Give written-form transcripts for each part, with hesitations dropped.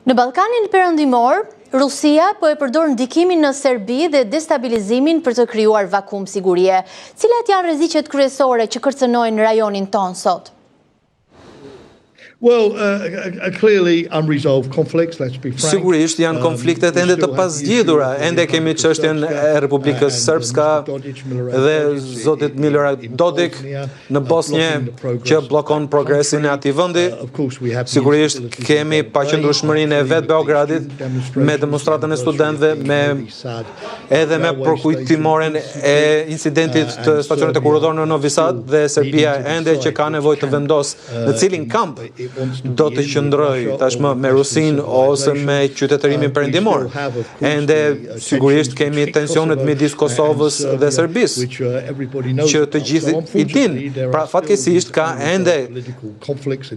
Në Ballkanin Perëndimor, Rusia po e përdor ndikimin në Serbi dhe destabilizimin për të krijuar vakum sigurie. Cilat janë rreziqet kryesore që kërcënojnë rajonin ton sot? Well, clearly unresolved conflicts, let's be frank. Sigurisht janë konfliktet ende të pasgjidhura. Ende kemi çështjen e Republikës Srpska dhe zotit Milorad Dodik në Bosnjë që bllokon progresin e atij vendi. Sigurisht kemi paqëndrueshmërinë e vet Beogradit me demonstratën e studentëve, edhe me përkujtimoren e incidentit të stacionit të kuroror në Novi Sad dhe Serbia ende që ka nevojë të vendos në cilin kamp do të qëndroj tashmë me Rusin ose me qytetërimin perëndimor. Ende sigurisht kemi tensionet midis Kosovës dhe Serbisë, që të gjithë i dinë. Pra fatkeqësisht ka ende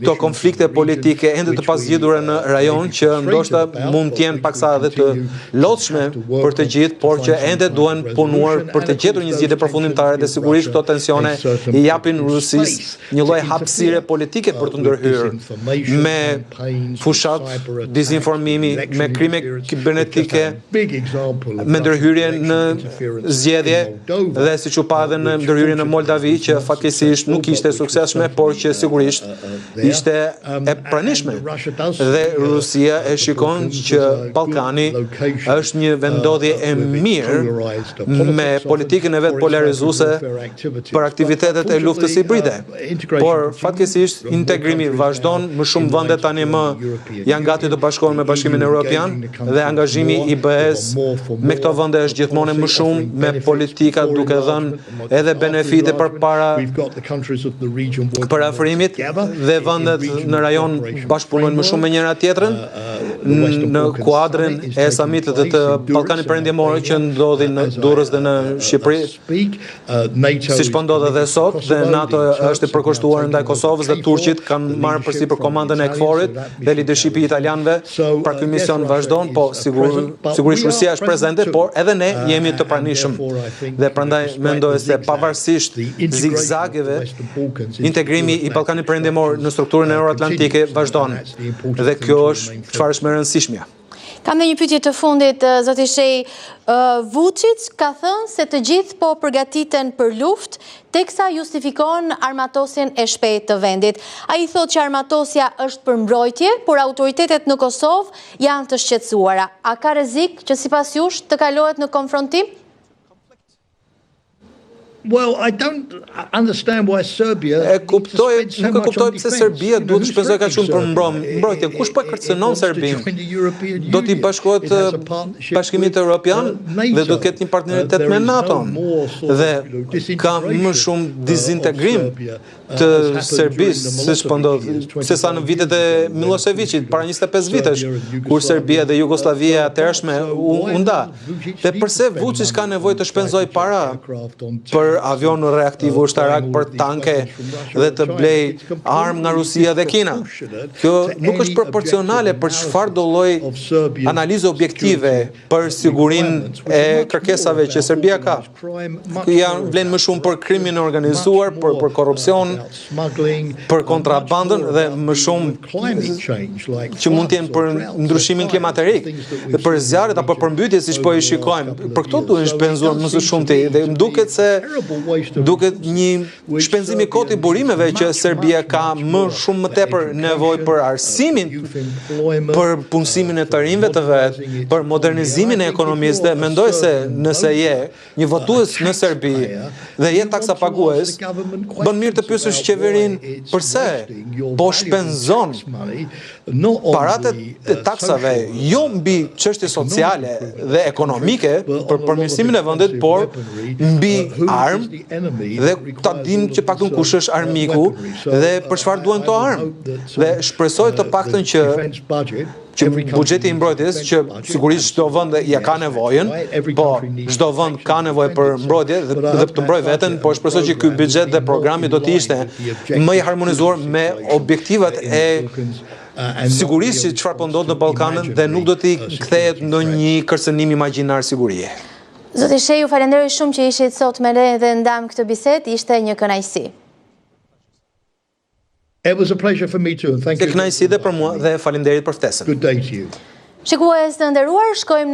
to konflikte politike ende të pasgjidhura në rajon që ndoshta mund të jenë paksa edhe të lodhshme për të gjithë, por që ende duhen punuar për të gjetur një zgjidhje përfundimtare dhe sigurisht këto tensione i japin Rusisë një lloj hapësire politike për të ndërhyrë me fushat, dizinformimi, me krime kibernetike, me ndërhyrje në zgjedhje dhe siç u pa edhe në ndërhyrje në Moldavi që fatkeqësisht nuk ishte suksesshme, por që sigurisht ishte e pranishme. Dhe Rusia e shikon që Ballkani është një vendodhje e mirë me politikën e vet polarizuese për aktivitetet e luftës hibride. Por fatkeqësisht integrimi vazhdon, më shumë vende tani më janë gati të bashkohen me Bashkimin Evropian dhe angazhimi i BE-s me këto vende është gjithmonë më shumë me politika duke dhënë edhe benefite përpara afrimit dhe vendet në rajon bashkëpunojnë më shumë me njëra tjetrën në kuadrin e samitit të Ballkanit Perëndimor që ndodhi në Durrës dhe në Shqipëri, siç po ndodh edhe sot, dhe NATO është e përkushtuar ndaj Kosovës dhe Turqit kanë marrë përsipër komandën e KFOR-it dhe lidershipi italianëve. Pra ky mision vazhdon, po sigurisht Rusia është prezente, por edhe ne jemi të pranishëm. Dhe prandaj mendoj se pavarësisht zigzageve, integrimi i Ballkanit Perëndimor në strukturën euroatlantike vazhdon. Dhe kjo është çfarë është më e rëndësishmja. Kam dhe një pyetje të fundit, zoti Shej. Vučić ka thënë se të gjithë po përgatiten për luftë, teksa justifikon armatosjen e shpejtë të vendit. Ai thotë që armatosja është për mbrojtje, por autoritetet në Kosovë janë të shqetësuara. A ka rrezik që sipas jush të kalohet në konfrontim? Well, I don't understand why Serbia nuk e kuptoj pse Serbia duhet të shpenzojë kaq shumë për mbrojtje. Kush po kërcënon Serbinë? Do t'i bashkohet Bashkimit Evropian dhe do të ketë një partneritet me NATO. Dhe ka më shumë dizintegrim të Serbisë, siç po ndodh, se sa në vitet e Miloševićit para 25 vitesh, kur Serbia dhe Jugosllavia e atëhershme u nda. Dhe pse Vučić ka nevojë të shpenzojë para për avion reaktiv ushtarak, për tanke dhe të blej armë nga Rusia dhe Kina? Kjo nuk është proporcionale për çfarë do lloj analize objektive për sigurinë e kërkesave që Serbia ka. Janë vlen më shumë për krimin e organizuar, për korrupsion, për kontrabandën dhe më shumë që mund të jenë për ndryshimin klimatik dhe për zjarret apo për mbytje siç po i shikojmë. Për këto duhen shpenzuar më së shumti dhe më duket një shpenzim i kotë i burimeve që Serbia ka më shumë më tepër nevojë për arsimin, për punësimin e të rinjve të vet, për modernizimin e ekonomisë. Dhe mendoj se nëse je një votues në Serbi dhe je taksapagues, bën mirë të pyesësh qeverinë pse po shpenzon paratë e taksave jo mbi çështje sociale dhe ekonomike për përmirësimin e vendit, por mbi armë dhe ta dim që paktën kush është armiku dhe për çfarë duhen këto armë. Dhe shpresoj të paktën që buxheti i mbrojtjes, që sigurisht çdo vend ja ka nevojën, po çdo vend ka nevojë për mbrojtje dhe të mbrojë veten, por shpresoj që ky buxhet dhe programi do të ishte më i harmonizuar me objektivat e sigurisë që çfarë po ndodh në Ballkanën dhe nuk do t'i kthehet në një kërcënim imagjinar sigurie. Zoti Shej, ju falenderoj shumë që ishit sot me ne dhe ndam këtë bisedë, ishte një kënaqësi. It was a pleasure for me too. Thank you. Kënaqësi dhe për mua dhe faleminderit për ftesën. Good day to you. Shikues të nderuar, shkojmë në